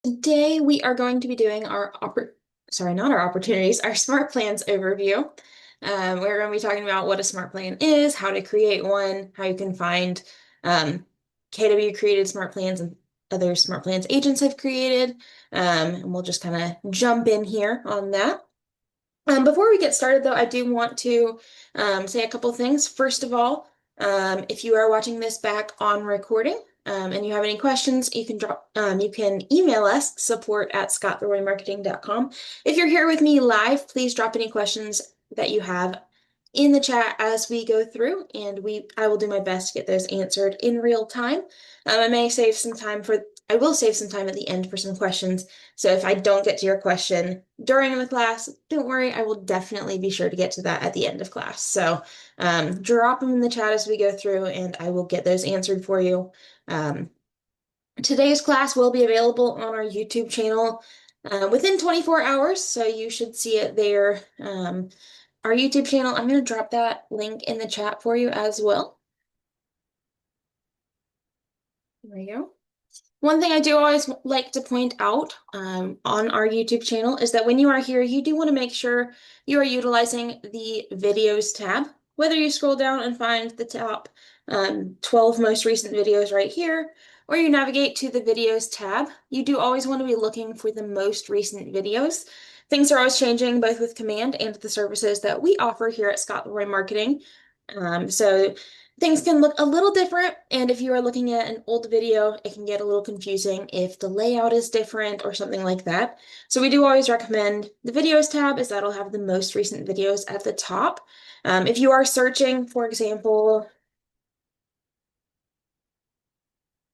Today we are going to be doing not our opportunities, our Smart Plans overview. We're going to be talking about what a Smart Plan is, how to create one, how you can find KW created Smart Plans and other Smart Plans agents have created. And we'll just kind of jump in here on that. Before we get started, though, I do want to say a couple things. First of all, if you are watching this back on recording and you have any questions, you can email us support@scottleroymarketing.com. If you're here with me live, please drop any questions that you have in the chat as we go through, and I will do my best to get those answered in real time. I will save some time at the end for some questions. So if I don't get to your question during the class, don't worry, I will definitely be sure to get to that at the end of class. So drop them in the chat as we go through, and I will get those answered for you. Um, Today's class will be available on our YouTube channel within 24 hours, so you should see it there. Our YouTube channel, I'm going to drop that link in the chat for you as well. There we go. One thing I do always like to point out on our YouTube channel is that when you are here, you do want to make sure you are utilizing the videos tab. Whether you scroll down and find the top 12 most recent videos right here, or you navigate to the videos tab, you do always want to be looking for the most recent videos. Things are always changing, both with Command and the services that we offer here at Scott Leroy Marketing. So things can look a little different, and if you are looking at an old video, it can get a little confusing if the layout is different or something like that. So we do always recommend the videos tab, as that'll have the most recent videos at the top. If you are searching, for example,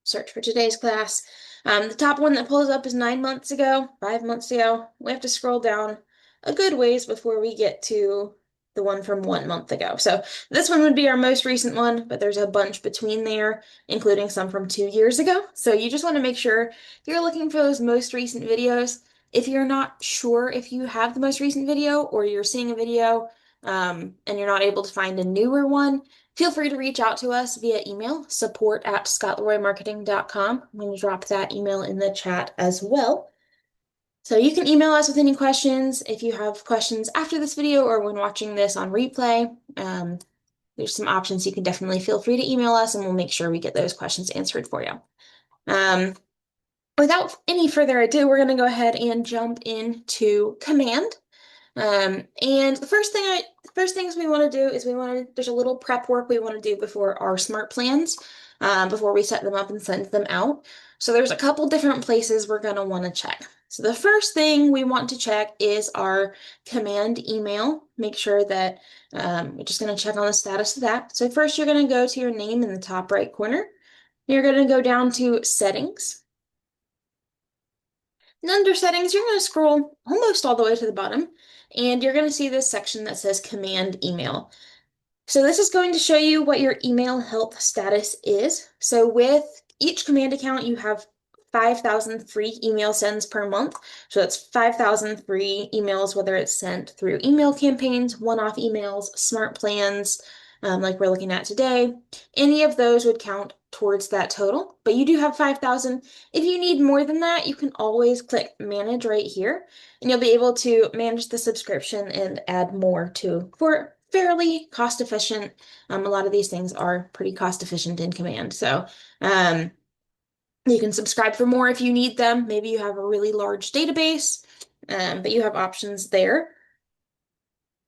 search for today's class, the top one that pulls up is 9 months ago, 5 months ago. We have to scroll down a good ways before we get to the one from 1 month ago. So this one would be our most recent one, but there's a bunch between there, including some from 2 years ago. So you just want to make sure you're looking for those most recent videos. If you're not sure if you have the most recent video or you're seeing a video and you're not able to find a newer one, feel free to reach out to us via email, support@scottleroymarketing.com. I'm going to drop that email in the chat as well. So you can email us with any questions. If you have questions after this video or when watching this on replay, there's some options. You can definitely feel free to email us and we'll make sure we get those questions answered for you. Without any further ado, we're going to go ahead and jump into Command. And the first things we want to do is there's a little prep work we want to do before our smart plans, before we set them up and send them out. So there's a couple different places we're going to want to check. So the first thing we want to check is our command email. Make sure that we're just going to check on the status of that. So first you're going to go to your name in the top right corner. You're going to go down to settings. And under settings, you're going to scroll almost all the way to the bottom, and you're going to see this section that says command email. So this is going to show you what your email health status is. So with each command account, you have 5,000 free email sends per month. So that's 5,000 free emails, whether it's sent through email campaigns, one-off emails, smart plans, like we're looking at today. Any of those would count towards that total, but you do have 5,000. If you need more than that, you can always click manage right here, and you'll be able to manage the subscription and add more to for fairly cost efficient. A lot of these things are pretty cost efficient in Command. So you can subscribe for more if you need them. Maybe you have a really large database, but you have options there.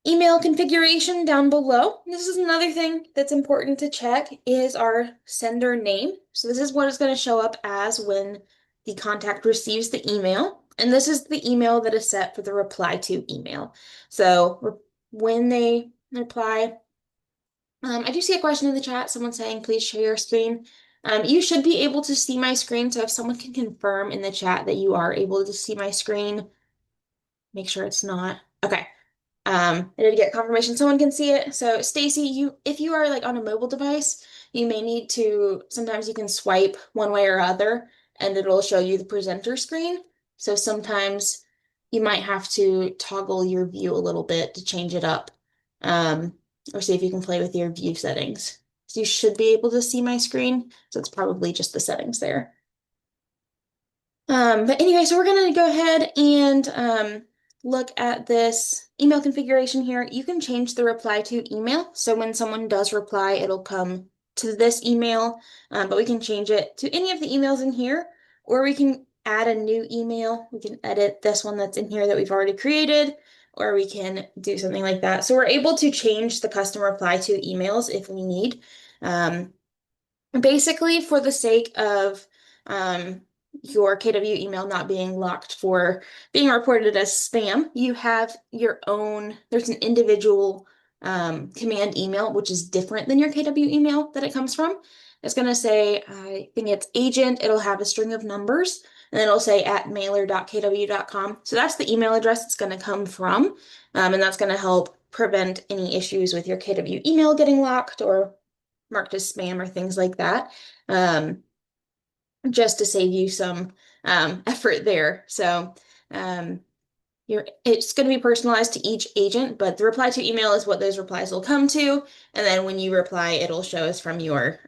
Email configuration down below. This is another thing that's important to check is our sender name. So this is what is going to show up as when the contact receives the email. And this is the email that is set for the reply to email. So when they reply, I do see a question in the chat, someone saying, please share your screen. You should be able to see my screen. So if someone can confirm in the chat that you are able to see my screen, make sure it's not. Okay. I did get confirmation someone can see it. So Stacy, if you are like on a mobile device, you may need to, sometimes you can swipe one way or other and it'll show you the presenter screen. So sometimes you might have to toggle your view a little bit to change it up, or see if you can play with your view settings. So you should be able to see my screen. So it's probably just the settings there. But anyway, so we're going to go ahead and look at this email configuration here. You can change the reply to email. So when someone does reply, it'll come to this email, but we can change it to any of the emails in here, or we can add a new email. We can edit this one that's in here that we've already created, or we can do something like that. So we're able to change the custom reply to emails if we need. Um, Basically, for the sake of your KW email not being locked for being reported as spam, you have your own, there's an individual command email, which is different than your KW email that it comes from. It's going to say, I think it's agent, it'll have a string of numbers, and then it'll say at mailer.kw.com. So that's the email address it's going to come from, and that's going to help prevent any issues with your KW email getting locked or marked as spam or things like that, just to save you some effort there. So it's going to be personalized to each agent, but the reply to email is what those replies will come to. And then when you reply, it'll show us from your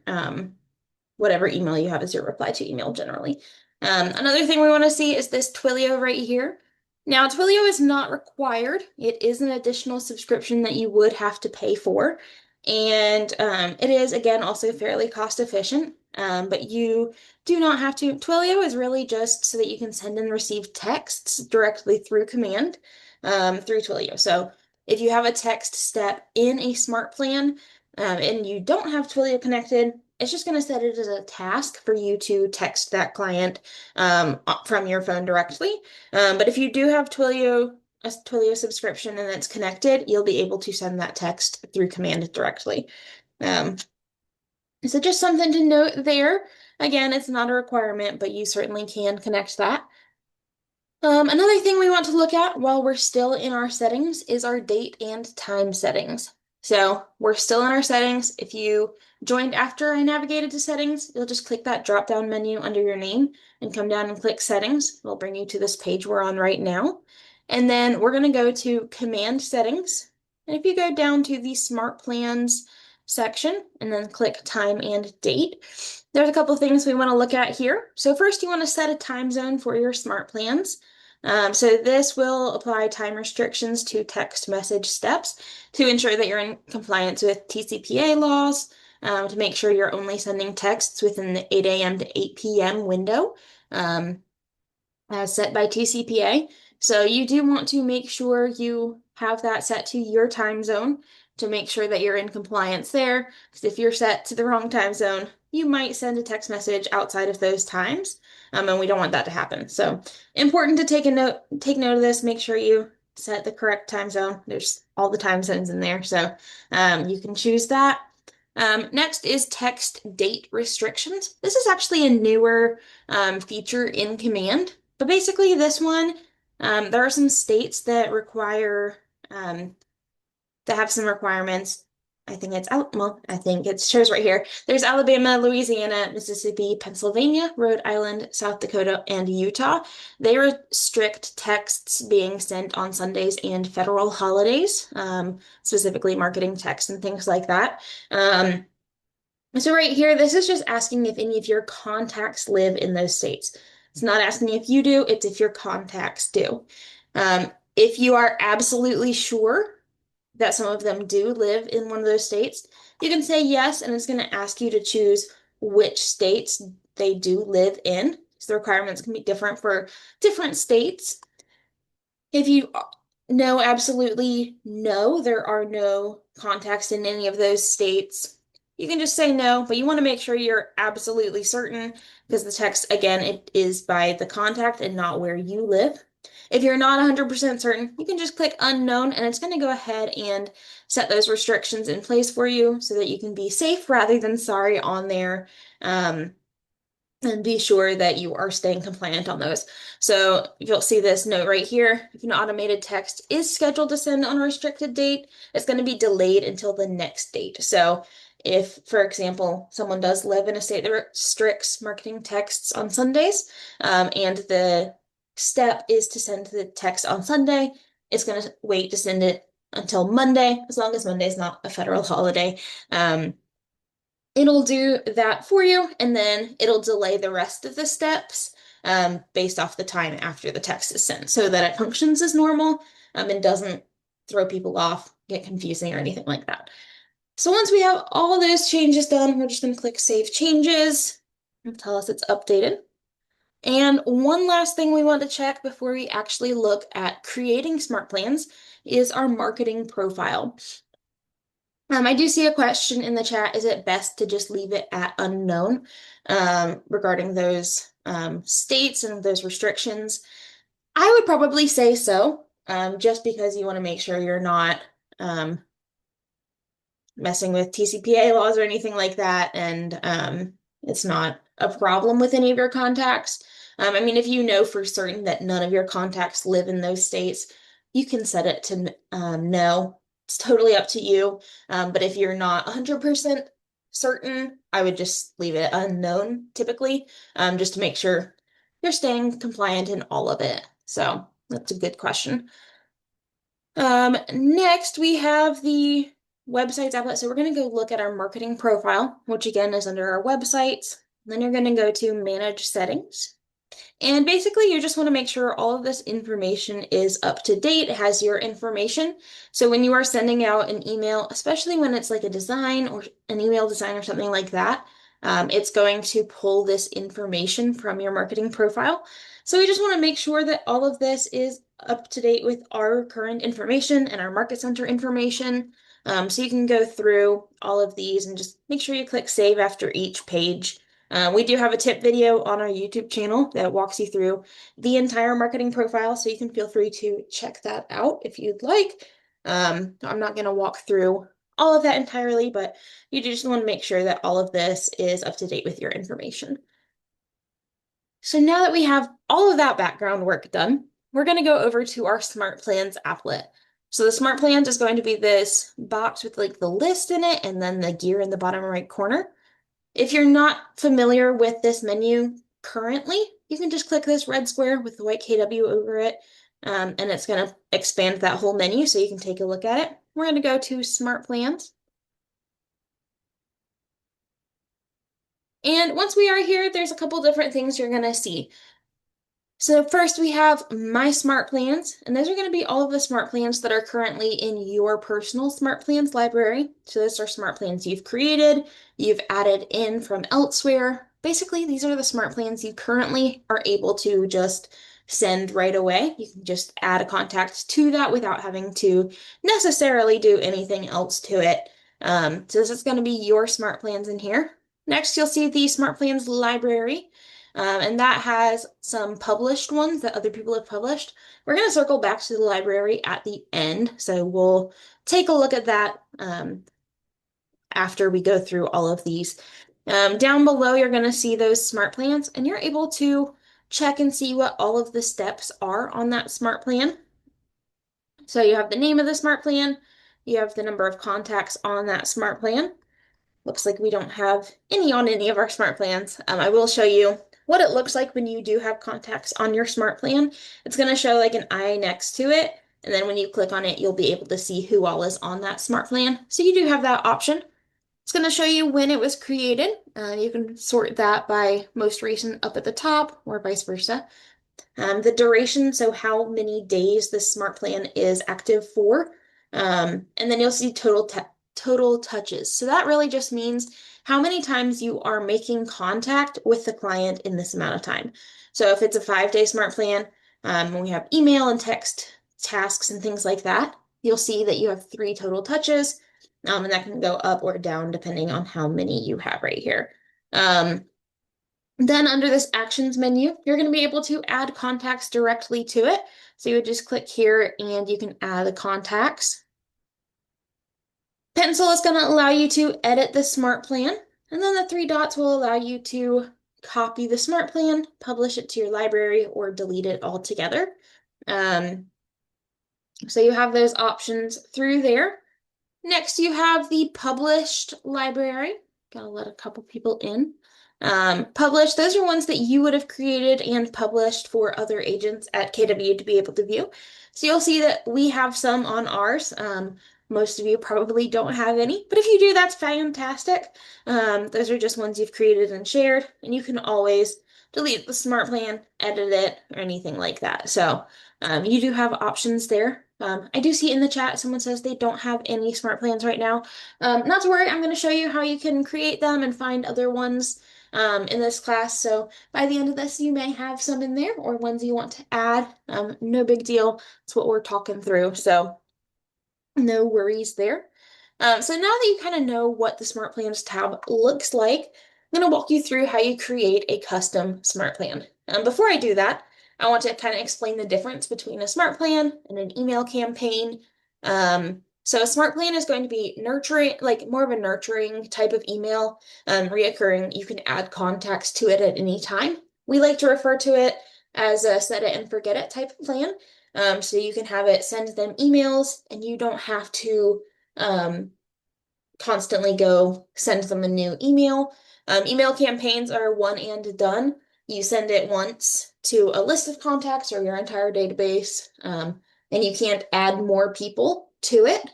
whatever email you have as your reply to email generally. Another thing we want to see is this Twilio right here. Now, Twilio is not required. It is an additional subscription that you would have to pay for. And it is, again, also fairly cost efficient, but you do not have to. Twilio is really just so that you can send and receive texts directly through command through Twilio. So if you have a text step in a smart plan and you don't have Twilio connected, it's just going to set it as a task for you to text that client from your phone directly. But if you do have a Twilio subscription and it's connected, you'll be able to send that text through command directly. Um, so just something to note there. Again, it's not a requirement, but you certainly can connect that. Another thing we want to look at while we're still in our settings is our date and time settings. So we're still in our settings. If you joined after I navigated to settings, you'll just click that drop-down menu under your name and come down and click settings. It'll bring you to this page we're on right now. And then we're going to go to command settings. And if you go down to the smart plans section and then click time and date, there's a couple of things we want to look at here. So first, you want to set a time zone for your smart plans. So this will apply time restrictions to text message steps to ensure that you're in compliance with TCPA laws, to make sure you're only sending texts within the 8 a.m. to 8 p.m. window, as set by TCPA. So you do want to make sure you have that set to your time zone to make sure that you're in compliance there. Because if you're set to the wrong time zone, you might send a text message outside of those times, and we don't want that to happen. So important to take note of this. Make sure you set the correct time zone. There's all the time zones in there, so you can choose that. Next is text date restrictions. This is actually a newer feature in Command, but basically this one, there are some states that require that have some requirements. I think it shows right here. There's Alabama, Louisiana, Mississippi, Pennsylvania, Rhode Island, South Dakota, and Utah. They restrict texts being sent on Sundays and federal holidays, specifically marketing texts and things like that. So right here, this is just asking if any of your contacts live in those states. It's not asking if you do, it's if your contacts do. If you are absolutely sure that some of them do live in one of those states, you can say yes, and it's going to ask you to choose which states they do live in. So the requirements can be different for different states. If you know absolutely no, there are no contacts in any of those states, you can just say no, but you want to make sure you're absolutely certain because the text, again, it is by the contact and not where you live. If you're not 100% certain, you can just click unknown and it's going to go ahead and set those restrictions in place for you so that you can be safe rather than sorry on there. And be sure that you are staying compliant on those. So you'll see this note right here. If an automated text is scheduled to send on a restricted date, it's going to be delayed until the next date. So if, for example, someone does live in a state that restricts marketing texts on Sundays, and the step is to send the text on Sunday, it's going to wait to send it until Monday, as long as Monday is not a federal holiday. It'll do that for you, and then it'll delay the rest of the steps based off the time after the text is sent so that it functions as normal and doesn't throw people off, get confusing, or anything like that. So once we have all of those changes done, we're just going to click Save Changes. It'll tell us it's updated. And one last thing we want to check before we actually look at creating smart plans is our marketing profile. I do see a question in the chat, is it best to just leave it at unknown regarding those states and those restrictions? I would probably say so, just because you want to make sure you're not messing with TCPA laws or anything like that, and it's not a problem with any of your contacts. I mean, if you know for certain that none of your contacts live in those states, you can set it to no. It's totally up to you. But if you're not 100% certain, I would just leave it unknown typically, just to make sure you're staying compliant in all of it. So that's a good question. Next we have the websites applet. So we're going to go look at our marketing profile, which again is under our websites. Then you're going to go to manage settings. And basically, you just want to make sure all of this information is up to date, it has your information. So when you are sending out an email, especially when it's like a design or an email design or something like that, it's going to pull this information from your marketing profile. So we just want to make sure that all of this is up to date with our current information and our market center information. So you can go through all of these and just make sure you click save after each page. We do have a tip video on our YouTube channel that walks you through the entire marketing profile, so you can feel free to check that out if you'd like. I'm not going to walk through all of that entirely, but you just want to make sure that all of this is up to date with your information. So now that we have all of that background work done, we're going to go over to our SmartPlans applet. So the SmartPlans is going to be this box with like the list in it and then the gear in the bottom right corner. If you're not familiar with this menu currently, you can just click this red square with the white KW over it, and it's going to expand that whole menu so you can take a look at it. We're going to go to Smart Plans. And once we are here, there's a couple different things you're going to see. So first we have My Smart Plans, and those are going to be all of the smart plans that are currently in your personal Smart Plans library. So those are smart plans you've created, you've added in from elsewhere. Basically, these are the smart plans you currently are able to just send right away. You can just add a contact to that without having to necessarily do anything else to it. So this is going to be your smart plans in here. Next, you'll see the Smart Plans library. And that has some published ones that other people have published. We're going to circle back to the library at the end, so we'll take a look at that after we go through all of these. Down below, you're going to see those smart plans, and you're able to check and see what all of the steps are on that smart plan. So you have the name of the smart plan, you have the number of contacts on that smart plan. Looks like we don't have any on any of our smart plans. I will show you what it looks like when you do have contacts on your smart plan. It's going to show like an eye next to it. And then when you click on it, you'll be able to see who all is on that smart plan. So you do have that option. It's going to show you when it was created. You can sort that by most recent up at the top or vice versa. The duration, so how many days this smart plan is active for. And then you'll see total touches. So that really just means how many times you are making contact with the client in this amount of time. So if it's a 5-day smart plan, when we have email and text tasks and things like that, you'll see that you have 3 total touches, and that can go up or down depending on how many you have right here. Then under this actions menu, you're going to be able to add contacts directly to it. So you would just click here and you can add the contacts. Pencil is going to allow you to edit the smart plan, and then the 3 dots will allow you to copy the smart plan, publish it to your library, or delete it altogether. So you have those options through there. Next, you have the published library. Gotta let a couple people in. Published, those are ones that you would have created and published for other agents at KW to be able to view. So you'll see that we have some on ours. Most of you probably don't have any, but if you do, that's fantastic. Those are just ones you've created and shared, and you can always delete the smart plan, edit it, or anything like that. So you do have options there. I do see in the chat someone says they don't have any smart plans right now. Not to worry, I'm going to show you how you can create them and find other ones in this class. So by the end of this, you may have some in there or ones you want to add. No big deal. That's what we're talking through. So no worries there. So now that you kind of know what the Smart Plans tab looks like, I'm going to walk you through how you create a custom Smart Plan. Before I do that, I want to kind of explain the difference between a Smart Plan and an email campaign. So a Smart Plan is going to be nurturing, like more of a nurturing type of email, reoccurring. You can add contacts to it at any time. We like to refer to it as a set it and forget it type of plan. So you can have it send them emails and you don't have to um, constantly go send them a new email. Email campaigns are one and done. You send it once to a list of contacts or your entire database, and you can't add more people to it.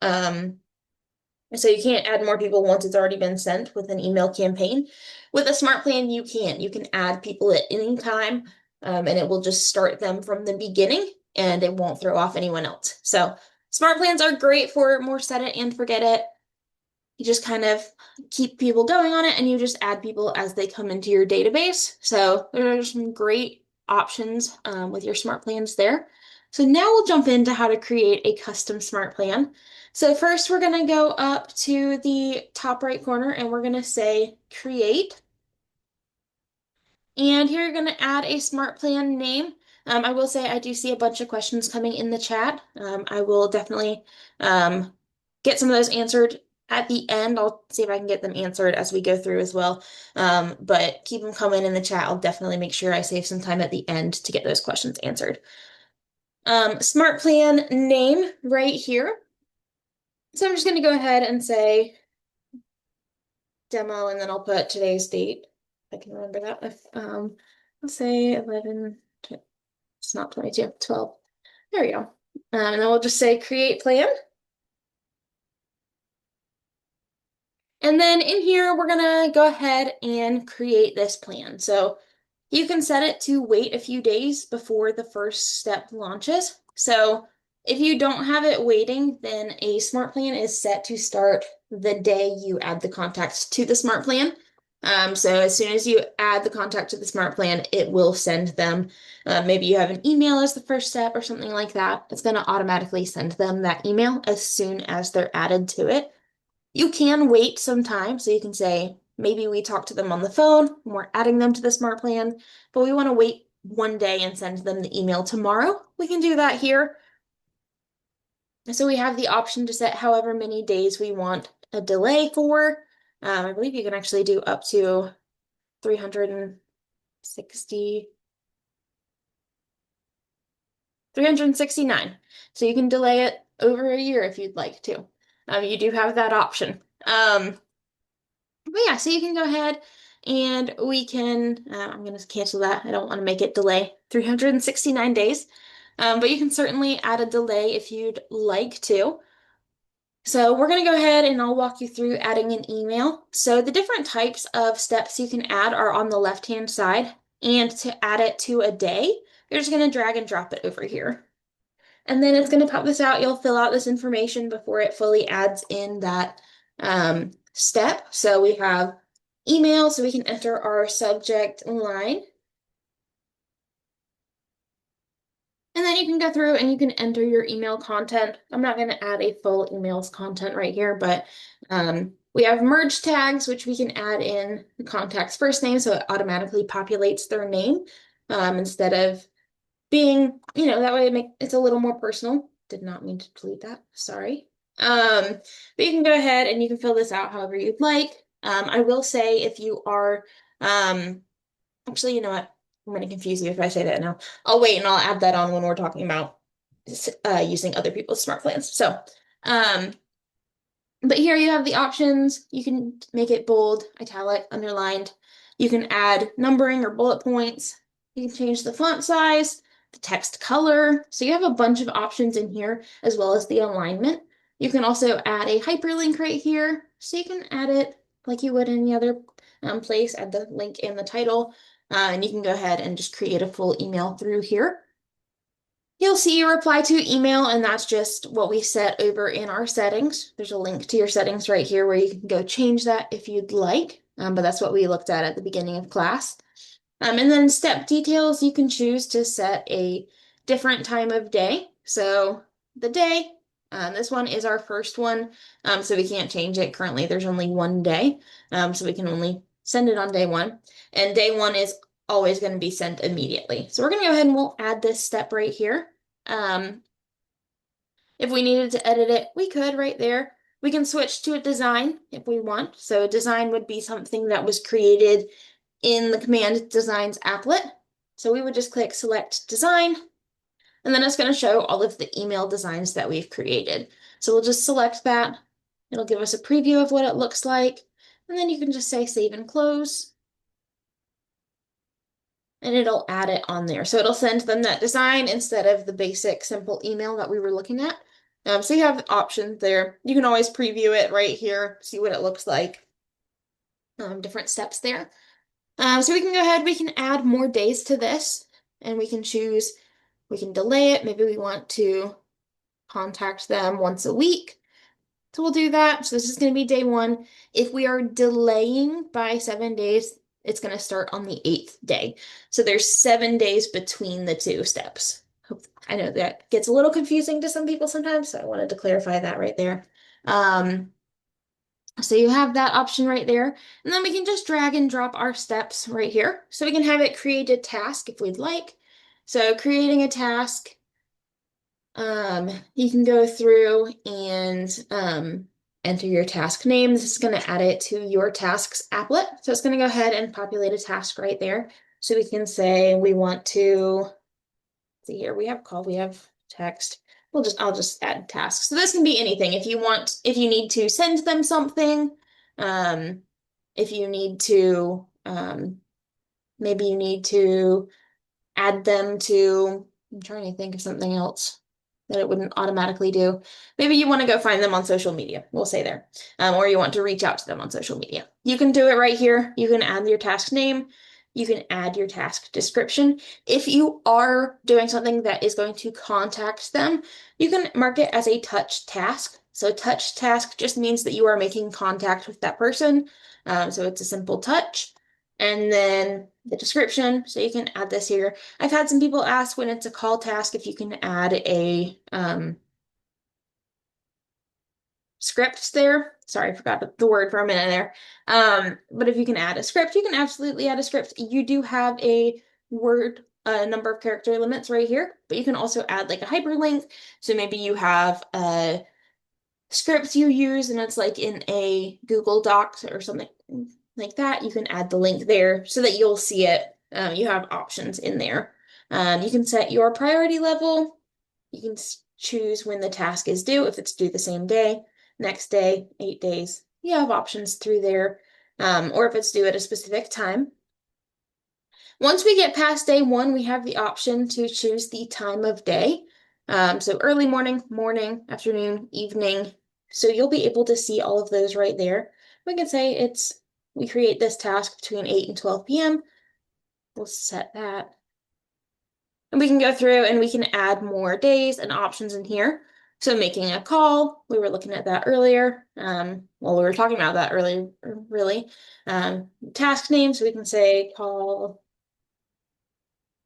So you can't add more people once it's already been sent with an email campaign. With a smart plan, you can. You can add people at any time, and it will just start them from the beginning, and it won't throw off anyone else. So smart plans are great for more set it and forget it. You just kind of keep people going on it, and you just add people as they come into your database. So there are some great options with your smart plans there. So now we'll jump into how to create a custom smart plan. So first we're going to go up to the top right corner and we're going to say create. And here you're going to add a smart plan name. I will say I do see a bunch of questions coming in the chat. I will definitely get some of those answered at the end. I'll see if I can get them answered as we go through as well. But keep them coming in the chat. I'll definitely make sure I save some time at the end to get those questions answered. Smart plan name right here. So I'm just going to go ahead and say demo, and then I'll put today's date. I can remember that. Let's say 11, it's not 22, 12. There we go. And then we'll just say create plan. And then in here, we're gonna go ahead and create this plan. So you can set it to wait a few days before the first step launches. So if you don't have it waiting, then a smart plan is set to start the day you add the contacts to the smart plan. So as soon as you add the contact to the smart plan, it will send them. Maybe you have an email as the first step or something like that. It's going to automatically send them that email as soon as they're added to it. You can wait some time, so you can say, maybe we talk to them on the phone when we're adding them to the smart plan, but we want to wait one day and send them the email tomorrow. We can do that here. So we have the option to set however many days we want a delay for. I believe you can actually do up to 360, 369. So you can delay it over a year if you'd like to. You do have that option. But yeah, so you can go ahead and we can, I'm going to cancel that. I don't want to make it delay 369 days. But you can certainly add a delay if you'd like to. So we're going to go ahead and I'll walk you through adding an email. So the different types of steps you can add are on the left-hand side. And to add it to a day, you're just going to drag and drop it over here. And then it's going to pop this out. You'll fill out this information before it fully adds in that step. So we have email, so we can enter our subject line. And then you can go through and you can enter your email content. I'm not going to add a full emails content right here, but we have merge tags, which we can add in the contact's first name, so it automatically populates their name instead of being, that way it's a little more personal. Did not mean to delete that, sorry. But you can go ahead and you can fill this out however you'd like. I will say if you are, actually, you know what? I'm going to confuse you if I say that now. I'll wait and I'll add that on when we're talking about using other people's smart plans. So, but here you have the options. You can make it bold, italic, underlined. You can add numbering or bullet points. You can change the font size, the text color. So you have a bunch of options in here as well as the alignment. You can also add a hyperlink right here. So you can add it like you would any other place, add the link in the title. And you can go ahead and just create a full email through here. You'll see your reply to email, and that's just what we set over in our settings. There's a link to your settings right here where you can go change that if you'd like, but that's what we looked at the beginning of class. And then step details, you can choose to set a different time of day. So the day, this one is our first one, so we can't change it. Currently, there's only one day, so we can only send it on day one. And day one is always going to be sent immediately. So we're going to go ahead and we'll add this step right here. Um, if we needed to edit it, we could right there. We can switch to a design if we want. So a design would be something that was created in the command designs applet. So we would just click select design, and then it's going to show all of the email designs that we've created. So we'll just select that. It'll give us a preview of what it looks like. And then you can just say save and close. And it'll add it on there. So it'll send them that design instead of the basic simple email that we were looking at. So you have options there. You can always preview it right here, see what it looks like. Different steps there. So we can go ahead, we can add more days to this, and we can choose, we can delay it. Maybe we want to contact them once a week. So we'll do that. So this is going to be day one. If we are delaying by 7 days, it's going to start on the 8th day. So there's 7 days between the two steps. I know that gets a little confusing to some people sometimes, so I wanted to clarify that right there. So you have that option right there. And then we can just drag and drop our steps right here. So we can have it create a task if we'd like. So creating a task, you can go through and enter your task name. This is going to add it to your tasks applet. So it's going to go ahead and populate a task right there. So we can say we want to, see here, we have call, we have text. I'll just add tasks. So this can be anything. If you need to send them something, if you need to, maybe you need to add them to, I'm trying to think of something else that it wouldn't automatically do. Maybe you want to go find them on social media, we'll say there, or you want to reach out to them on social media. You can do it right here. You can add your task name. You can add your task description. If you are doing something that is going to contact them, you can mark it as a touch task. So touch task just means that you are making contact with that person. So it's a simple touch. And then the description, so you can add this here. I've had some people ask when it's a call task if you can add a script there. Sorry, I forgot the word for a minute there. But if you can add a script, you can absolutely add a script. You do have a word number of character limits right here, but you can also add like a hyperlink. So maybe you have a script you use and it's like in a Google Docs or something like that. You can add the link there so that you'll see it. You have options in there. You can set your priority level. You can choose when the task is due, if it's due the same day, next day, 8 days. You have options through there, or if it's due at a specific time. Once we get past day one, we have the option to choose the time of day. So early morning, afternoon, evening. So you'll be able to see all of those right there. We can say we create this task between 8 and 12 p.m. We'll set that. And we can go through and we can add more days and options in here. So making a call, we were looking at that earlier. Well, we were talking about that earlier, really. Task name, so we can say call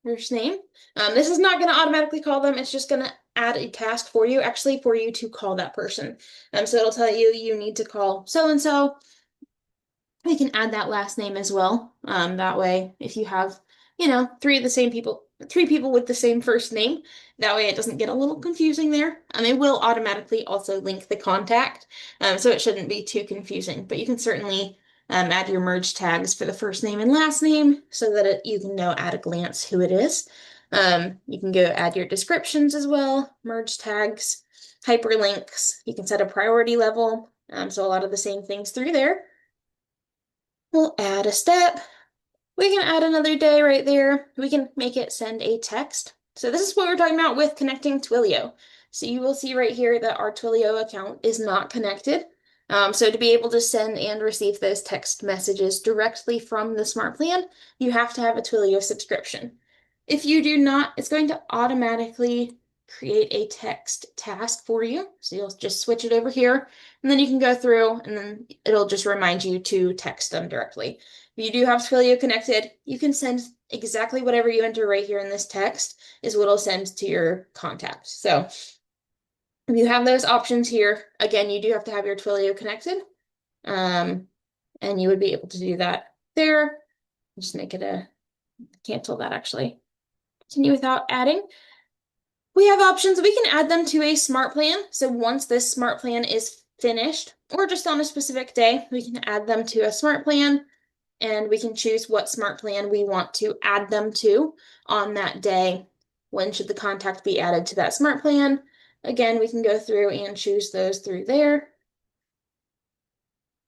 first name. This is not going to automatically call them. It's just going to add a task for you, actually for you to call that person. So it'll tell you you need to call so-and-so. We can add that last name as well. That way, if you have, three people with the same first name, that way it doesn't get a little confusing there. It will automatically also link the contact, so it shouldn't be too confusing, but you can certainly add your merge tags for the first name and last name so that you can know at a glance who it is. You can go add your descriptions as well, merge tags, hyperlinks. You can set a priority level, so a lot of the same things through there. We'll add a step. We can add another day right there. We can make it send a text. So this is what we're talking about with connecting Twilio. So you will see right here that our Twilio account is not connected. So to be able to send and receive those text messages directly from the Smart Plan, you have to have a Twilio subscription. If you do not, it's going to automatically create a text task for you. So you'll just switch it over here, and then you can go through, and then it'll just remind you to text them directly. If you do have Twilio connected, you can send exactly whatever you enter right here in this text is what it'll send to your contact. So if you have those options here, again, you do have to have your Twilio connected, and you would be able to do that there. Just make it cancel that actually. Continue without adding. We have options. We can add them to a smart plan. So once this smart plan is finished, or just on a specific day, we can add them to a smart plan, and we can choose what smart plan we want to add them to on that day. When should the contact be added to that smart plan? Again, we can go through and choose those through there.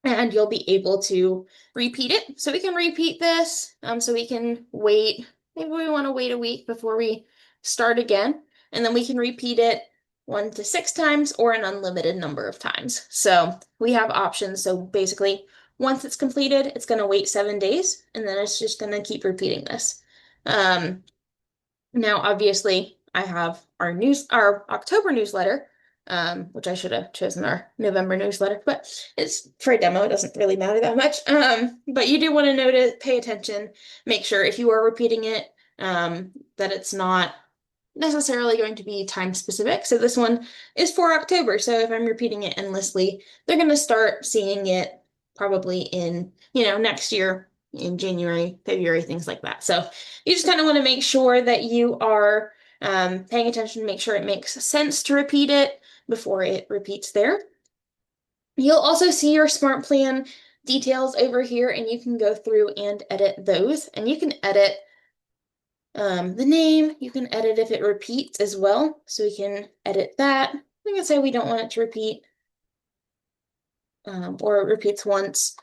And you'll be able to repeat it. So we can repeat this. So we can wait. Maybe we want to wait a week before we start again. And then we can repeat it 1 to 6 times or an unlimited number of times. So we have options. So basically, once it's completed, it's going to wait 7 days, and then it's just going to keep repeating this. Now, obviously, I have our October newsletter, which I should have chosen our November newsletter, but it's for a demo. It doesn't really matter that much. But you do want to know to pay attention, make sure if you are repeating it, that it's not necessarily going to be time specific. So this one is for October. So if I'm repeating it endlessly, they're going to start seeing it probably in, next year in January, February, things like that. So you just kind of want to make sure that you are paying attention, make sure it makes sense to repeat it before it repeats there. You'll also see your smart plan details over here, and you can go through and edit those. And you can edit the name. You can edit if it repeats as well. So we can edit that. We can say we don't want it to repeat, or it repeats once.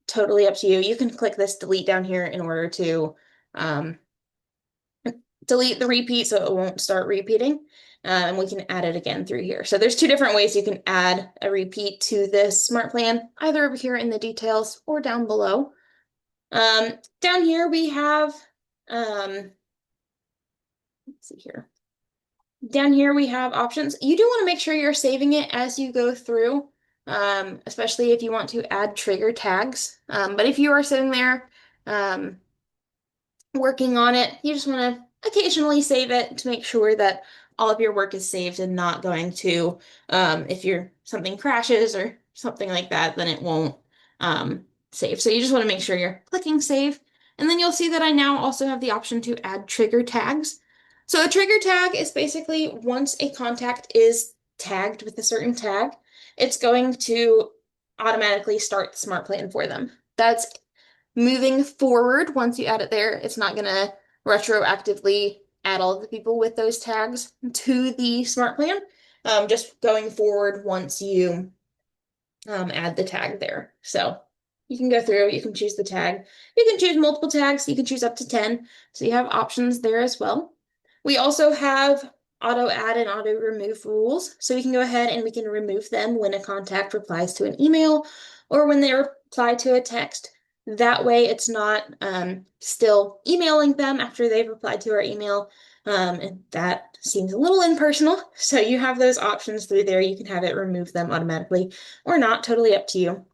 Totally up to you. You can click this delete down here in order to delete the repeat so it won't start repeating. And we can add it again through here. So there's 2 different ways you can add a repeat to this smart plan, either over here in the details or down below. Down here we have, let's see here. Down here we have options. You do want to make sure you're saving it as you go through, especially if you want to add trigger tags. But if you are sitting there working on it, you just want to occasionally save it to make sure that all of your work is saved and not going to, if something crashes or something like that, then it won't save. So you just want to make sure you're clicking save. And then you'll see that I now also have the option to add trigger tags. So a trigger tag is basically once a contact is tagged with a certain tag, it's going to automatically start the smart plan for them. That's moving forward. Once you add it there, it's not going to retroactively add all of the people with those tags to the smart plan. Just going forward once you add the tag there. So you can go through, you can choose the tag. You can choose multiple tags. You can choose up to 10. So you have options there as well. We also have auto add and auto remove rules. So we can go ahead and we can remove them when a contact replies to an email or when they reply to a text. That way it's not still emailing them after they've replied to our email. And that seems a little impersonal. So you have those options through there. You can have it remove them automatically or not, totally up to you.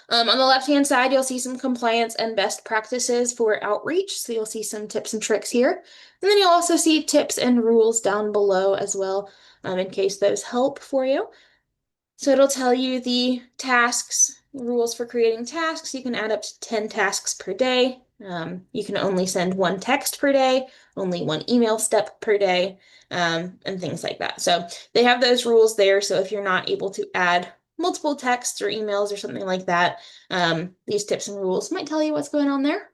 On the left-hand side, you'll see some compliance and best practices for outreach. So you'll see some tips and tricks here. And then you'll also see tips and rules down below as well, in case those help for you. So it'll tell you the tasks, rules for creating tasks. You can add up to 10 tasks per day. You can only send 1 text per day, only 1 email step per day, and things like that. So they have those rules there. So if you're not able to add multiple texts or emails or something like that, these tips and rules might tell you what's going on there.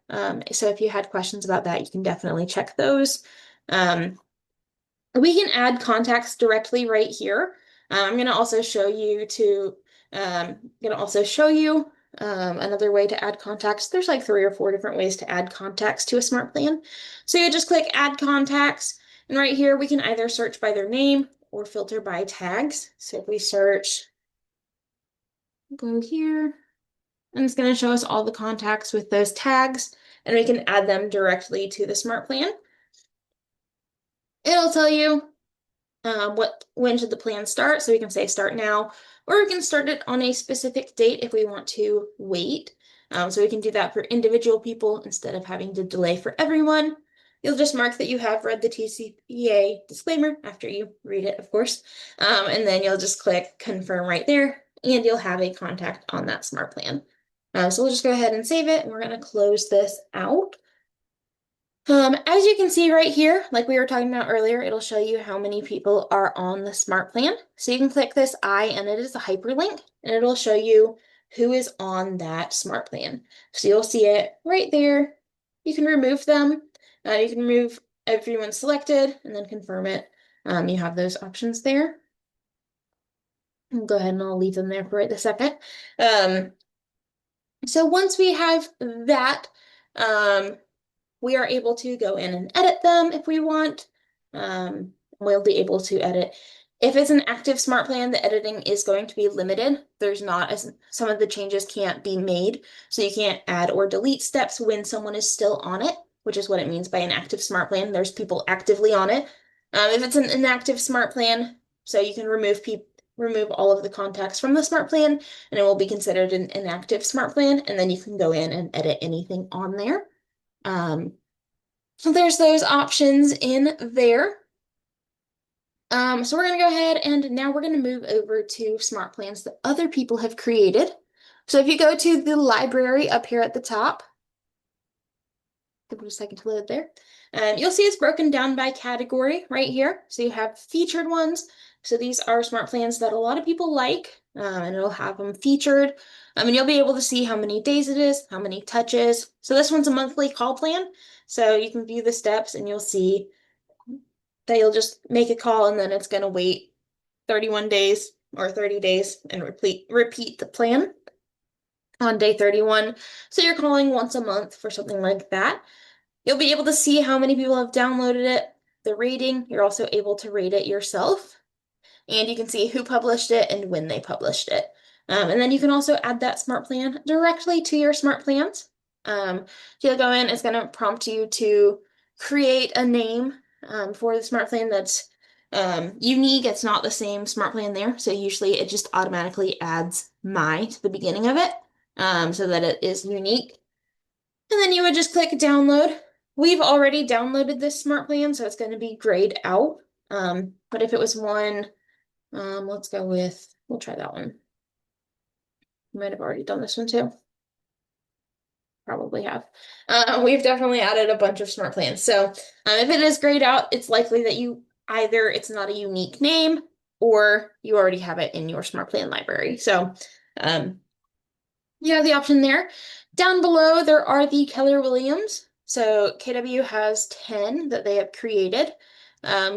So if you had questions about that, you can definitely check those. We can add contacts directly right here. I'm going to also show you another way to add contacts. There's like 3 or 4 different ways to add contacts to a smart plan. So you just click add contacts, and right here we can either search by their name or filter by tags. So if we search Go here, and it's going to show us all the contacts with those tags, and we can add them directly to the Smart Plan. It'll tell you when should the plan start, so we can say start now, or we can start it on a specific date if we want to wait. So we can do that for individual people instead of having to delay for everyone. You'll just mark that you have read the TCPA disclaimer after you read it, of course, and then you'll just click confirm right there, and you'll have a contact on that Smart Plan. So we'll just go ahead and save it, and we're going to close this out. As you can see right here, like we were talking about earlier, it'll show you how many people are on the Smart Plan. So you can click this I and it is a hyperlink, and it'll show you who is on that Smart Plan. So you'll see it right there. You can remove them. You can remove everyone selected and then confirm it. You have those options there. I'll go ahead and I'll leave them there for right this second. So once we have that, we are able to go in and edit them if we want. We'll be able to edit. If it's an active Smart Plan, the editing is going to be limited. There's not as some of the changes can't be made, so you can't add or delete steps when someone is still on it, which is what it means by an active Smart Plan. There's people actively on it. If it's an inactive Smart Plan, so you can remove all of the contacts from the Smart Plan, and it will be considered an inactive Smart Plan, and then you can go in and edit anything on there. So there's those options in there. So we're going to go ahead and now we're going to move over to Smart Plans that other people have created. So if you go to the library up here at the top, give it a second to load there. You'll see it's broken down by category right here. So you have featured ones. So these are Smart Plans that a lot of people like, and it'll have them featured. And you'll be able to see how many days it is, how many touches. So this one's a monthly call plan. So you can view the steps and you'll see that you'll just make a call and then it's going to wait 31 days or 30 days and repeat the plan on day 31. So you're calling once a month for something like that. You'll be able to see how many people have downloaded it, the rating. You're also able to rate it yourself. And you can see who published it and when they published it. And then you can also add that Smart Plan directly to your Smart Plans. So you'll go in, it's going to prompt you to create a name for the Smart Plan that's unique. It's not the same Smart Plan there. So usually it just automatically adds my to the beginning of it so that it is unique. And then you would just click download. We've already downloaded this Smart Plan, so it's going to be grayed out. But if it was one, let's go with, we'll try that one. You might have already done this one too. Probably have. We've definitely added a bunch of Smart Plans. So if it is grayed out, it's likely that either it's not a unique name or you already have it in your Smart Plan library. So you have the option there. Down below, there are the Keller Williams. So KW has 10 that they have created.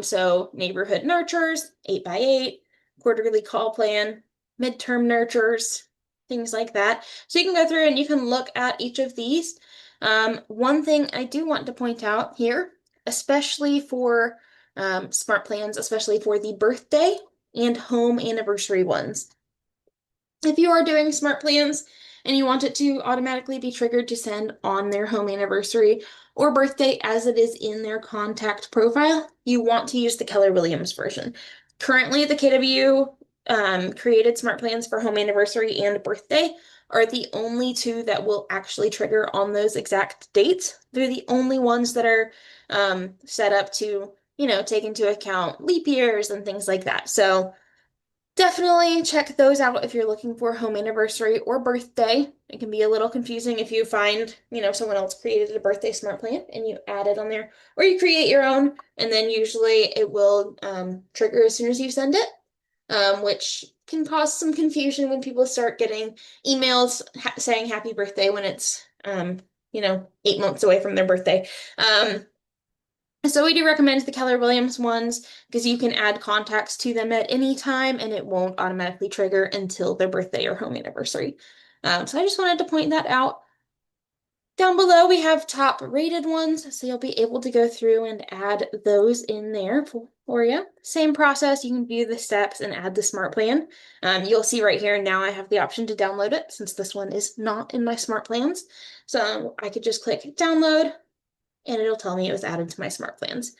So neighborhood nurtures, 8x8, quarterly call plan, midterm nurtures, things like that. So you can go through and you can look at each of these. One thing I do want to point out here, especially for Smart Plans, especially for the birthday and home anniversary ones. If you are doing Smart Plans and you want it to automatically be triggered to send on their home anniversary or birthday as it is in their contact profile, you want to use the Keller Williams version. Currently, the KW created Smart Plans for home anniversary and birthday are the only two that will actually trigger on those exact dates. They're the only ones that are set up to, take into account leap years and things like that. So definitely check those out if you're looking for home anniversary or birthday. It can be a little confusing if you find, someone else created a birthday Smart Plan and you add it on there, or you create your own, and then usually it will trigger as soon as you send it, which can cause some confusion when people start getting emails saying happy birthday when it's, 8 months away from their birthday. So we do recommend the Keller Williams ones because you can add contacts to them at any time and it won't automatically trigger until their birthday or home anniversary. So I just wanted to point that out. Down below, we have top rated ones, so you'll be able to go through and add those in there for you. Same process, you can view the steps and add the smart plan. You'll see right here now I have the option to download it since this one is not in my smart plans. So I could just click download and it'll tell me it was added to my smart plans.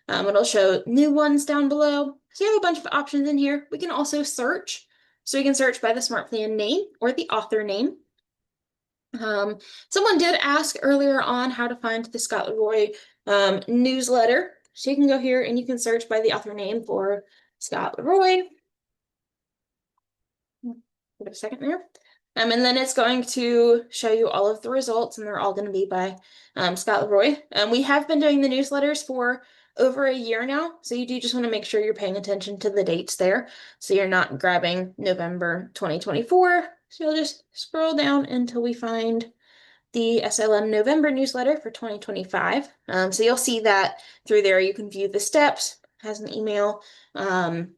It'll show new ones down below. So you have a bunch of options in here. We can also search. So we can search by the smart plan name or the author name. Someone did ask earlier on how to find the Scott Leroy newsletter. So you can go here and you can search by the author name for Scott Leroy. Give it a second there. And then it's going to show you all of the results, and they're all going to be by Scott Leroy. We have been doing the newsletters for over a year now, so you do just want to make sure you're paying attention to the dates there, so you're not grabbing November 2024. So you'll just scroll down until we find the SLM November newsletter for 2025. So you'll see that through there you can view the steps, has an email, and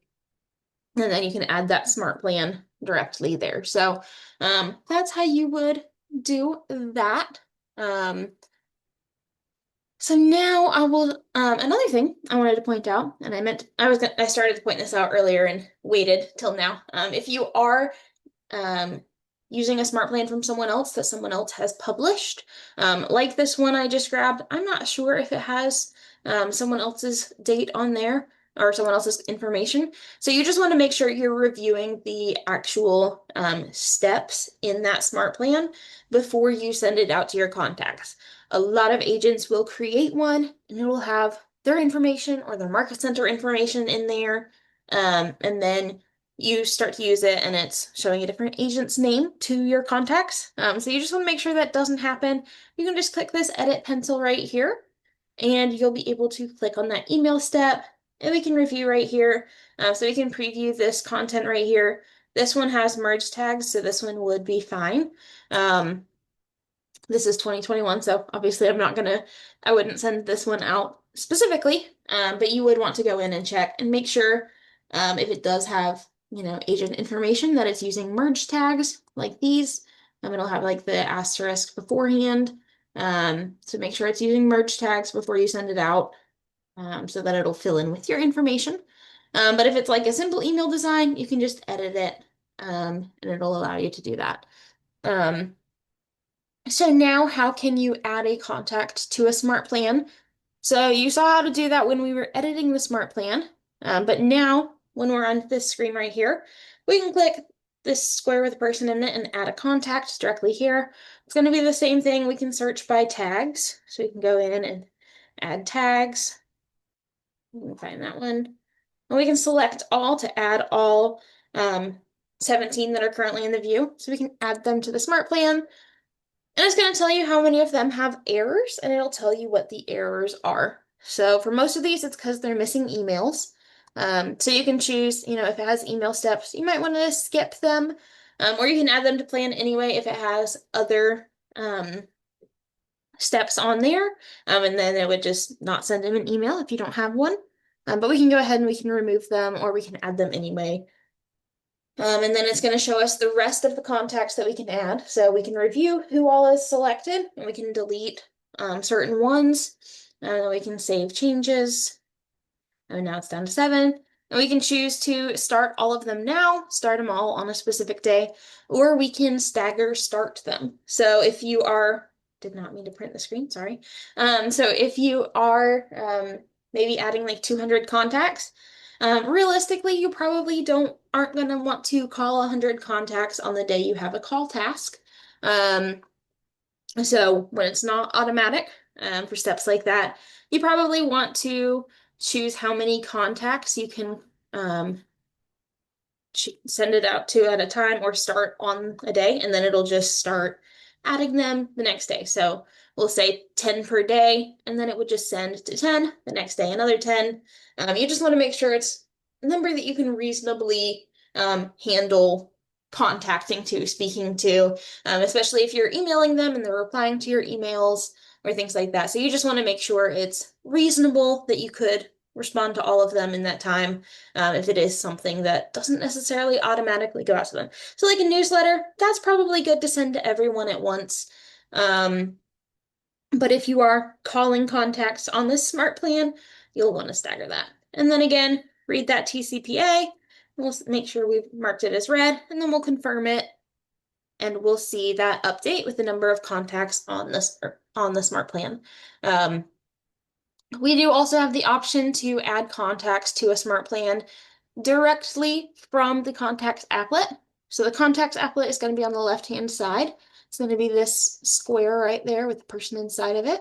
then you can add that smart plan directly there. So that's how you would do that. So now I will, another thing I wanted to point out, and I started to point this out earlier and waited till now. If you are um, using a smart plan from someone else that someone else has published, like this one I just grabbed, I'm not sure if it has someone else's date on there or someone else's information. So you just want to make sure you're reviewing the actual steps in that smart plan before you send it out to your contacts. A lot of agents will create one and it will have their information or their market center information in there. And then you start to use it and it's showing a different agent's name to your contacts. So you just want to make sure that doesn't happen. You can just click this edit pencil right here and you'll be able to click on that email step and we can review right here. So we can preview this content right here. This one has merge tags, so this one would be fine. This is 2021, so obviously I wouldn't send this one out specifically, but you would want to go in and check and make sure if it does have, agent information that it's using merge tags like these. It'll have like the asterisk beforehand. So make sure it's using merge tags before you send it out, so that it'll fill in with your information. But if it's like a simple email design, you can just edit it, and it'll allow you to do that. So now how can you add a contact to a smart plan? So you saw how to do that when we were editing the smart plan, but now when we're on this screen right here, we can click this square with a person in it and add a contact directly here. It's going to be the same thing. We can search by tags. So we can go in and add tags. We can find that one. And we can select all to add all 17 that are currently in the view. So we can add them to the smart plan. And it's going to tell you how many of them have errors, and it'll tell you what the errors are. So for most of these, it's because they're missing emails. So you can choose, if it has email steps, you might want to skip them, or you can add them to plan anyway if it has other steps on there, and then it would just not send them an email if you don't have one. But we can go ahead and we can remove them, or we can add them anyway. And then it's going to show us the rest of the contacts that we can add. So we can review who all is selected, and we can delete certain ones. And we can save changes. And now it's down to 7. And we can choose to start all of them now, start them all on a specific day, or we can stagger start them. So if you are, did not mean to print the screen, sorry. So if you are maybe adding like 200 contacts, realistically, you probably aren't going to want to call 100 contacts on the day you have a call task. So when it's not automatic, for steps like that, you probably want to choose how many contacts you can send it out to at a time or start on a day, and then it'll just start adding them the next day. So we'll say 10 per day, and then it would just send to 10, the next day another 10. You just want to make sure it's a number that you can reasonably handle contacting to, speaking to, especially if you're emailing them and they're replying to your emails or things like that. So you just want to make sure it's reasonable that you could respond to all of them in that time, if it is something that doesn't necessarily automatically go out to them. So like a newsletter, that's probably good to send to everyone at once. But if you are calling contacts on this smart plan, you'll want to stagger that. And then again, read that TCPA. We'll make sure we've marked it as read, and then we'll confirm it, and we'll see that update with the number of contacts on this on the smart plan. We do also have the option to add contacts to a smart plan directly from the contacts applet. So the contacts applet is going to be on the left-hand side. It's going to be this square right there with the person inside of it.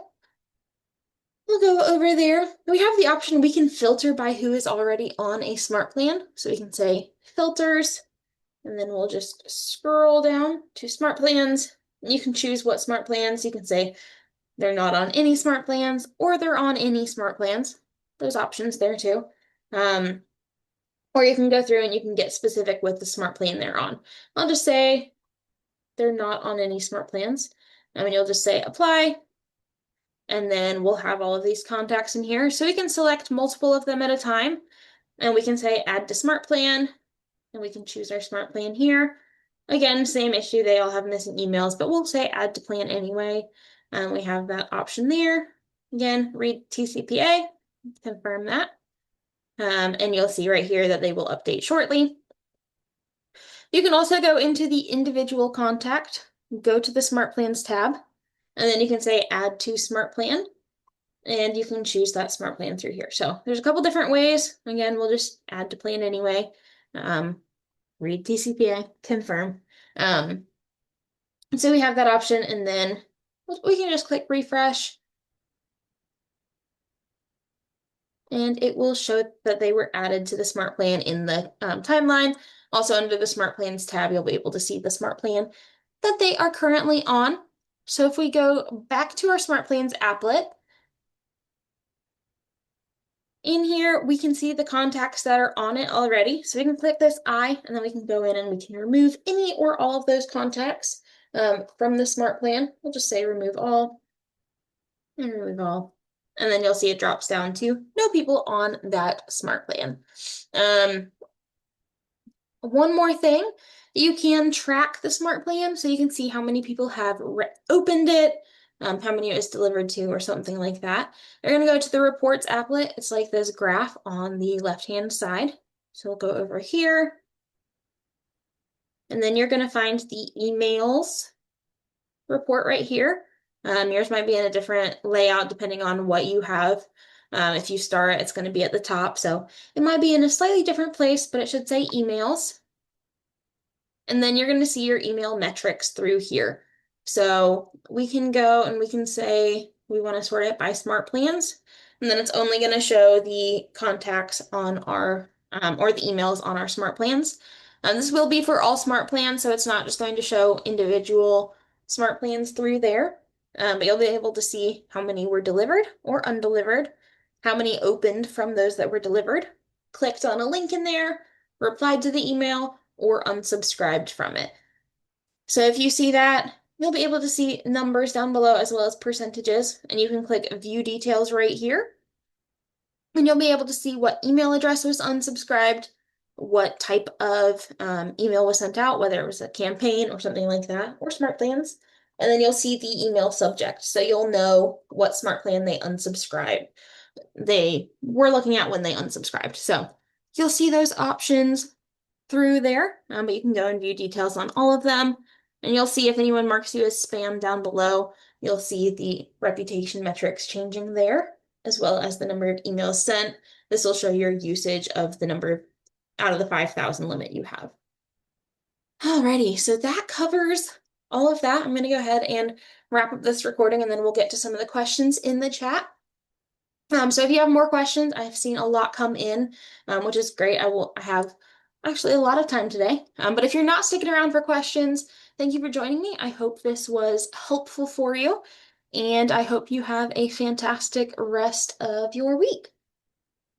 We'll go over there. We have the option we can filter by who is already on a smart plan. So we can say filters, and then we'll just scroll down to smart plans. You can choose what smart plans. You can say they're not on any smart plans or they're on any smart plans. There's options there too. Or you can go through and you can get specific with the smart plan they're on. I'll just say they're not on any smart plans. I mean, you'll just say apply, and then we'll have all of these contacts in here. So we can select multiple of them at a time, and we can say add to smart plan, and we can choose our smart plan here. Again, same issue, they all have missing emails, but we'll say add to plan anyway. And we have that option there. Again, read TCPA, confirm that. And you'll see right here that they will update shortly. You can also go into the individual contact, go to the Smart Plans tab, and then you can say add to Smart Plan, and you can choose that Smart Plan through here. So there's a couple different ways. Again, we'll just add to plan anyway. Read TCPA, confirm. So we have that option, and then we can just click refresh, and it will show that they were added to the smart plan in the timeline. Also under the Smart Plans tab, you'll be able to see the smart plan that they are currently on. So if we go back to our Smart Plans applet, in here we can see the contacts that are on it already. So we can click this I, and then we can go in and we can remove any or all of those contacts from the smart plan. We'll just say remove all and remove all. And then you'll see it drops down to no people on that smart plan. One more thing, you can track the smart plan so you can see how many people have opened it, how many it was delivered to, or something like that. You're going to go to the reports applet. It's like this graph on the left-hand side. So we'll go over here. And then you're going to find the emails report right here. Yours might be in a different layout depending on what you have. If you start, it's going to be at the top. So it might be in a slightly different place, but it should say emails. And then you're going to see your email metrics through here. So we can go and we can say we want to sort it by smart plans. And then it's only going to show the contacts on our, or the emails on our smart plans. This will be for all smart plans, so it's not just going to show individual smart plans through there. But you'll be able to see how many were delivered or undelivered, how many opened from those that were delivered, clicked on a link in there, replied to the email, or unsubscribed from it. So if you see that, you'll be able to see numbers down below as well as percentages, and you can click view details right here. And you'll be able to see what email address was unsubscribed, what type of email was sent out, whether it was a campaign or something like that, or smart plans. And then you'll see the email subject, so you'll know what smart plan they unsubscribed. They were looking at when they unsubscribed. So you'll see those options through there, but you can go and view details on all of them. And you'll see if anyone marks you as spam down below, you'll see the reputation metrics changing there, as well as the number of emails sent. This will show your usage of the number out of the 5,000 limit you have. Alrighty, so that covers all of that. I'm going to go ahead and wrap up this recording, and then we'll get to some of the questions in the chat. So if you have more questions, I've seen a lot come in, which is great. I have actually a lot of time today. But if you're not sticking around for questions, thank you for joining me. I hope this was helpful for you, and I hope you have a fantastic rest of your week.